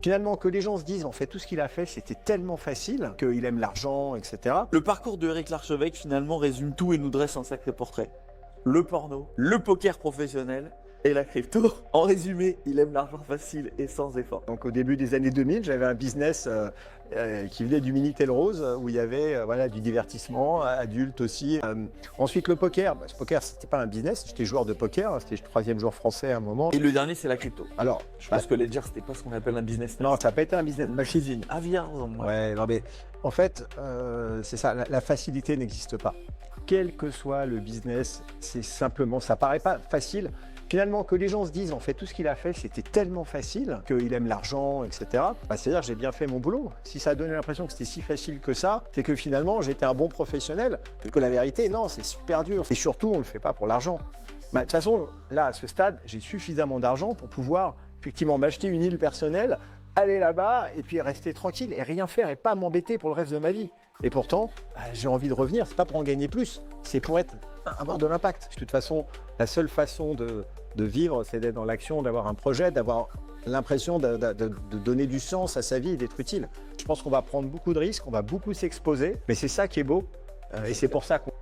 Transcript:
Finalement, que les gens se disent, en fait, tout ce qu'il a fait, c'était tellement facile, qu'il aime l'argent, etc. Le parcours de Eric Larchevêque, finalement, résume tout et nous dresse un sacré portrait. Le porno, le poker professionnel et la crypto. En résumé, il aime l'argent facile et sans effort. Donc au début des années 2000, j'avais un business qui venait du Minitel Rose, où il y avait voilà, du divertissement, adulte aussi. Ensuite le poker, ce poker c'était pas un business, j'étais joueur de poker, c'était le 3e joueur français à un moment. Et le dernier, c'est la crypto. Alors, Je pense que Ledger, c'était pas ce qu'on appelle un business. non, ça n'a pas été un business machine. Aviar, Ouais, non mais en fait, c'est ça, la facilité n'existe pas. Quel que soit le business, c'est simplement, ça paraît pas facile. Finalement, que les gens se disent, en fait, tout ce qu'il a fait, c'était tellement facile, qu'il aime l'argent, etc. C'est-à-dire, j'ai bien fait mon boulot. Si ça a donné l'impression que c'était si facile que ça, c'est que finalement, j'étais un bon professionnel. Que la vérité, non, c'est super dur. Et surtout, on ne le fait pas pour l'argent. De toute façon, là, à ce stade, j'ai suffisamment d'argent pour pouvoir, effectivement, m'acheter une île personnelle, aller là-bas, et puis rester tranquille, et rien faire, et pas m'embêter pour le reste de ma vie. Et pourtant, j'ai envie de revenir, c'est pas pour en gagner plus, c'est pour avoir de l'impact. De toute façon, la seule façon de vivre, c'est d'être dans l'action, d'avoir un projet, d'avoir l'impression de donner du sens à sa vie et d'être utile. Je pense qu'on va prendre beaucoup de risques, on va beaucoup s'exposer, mais c'est ça qui est beau, et c'est pour ça qu'on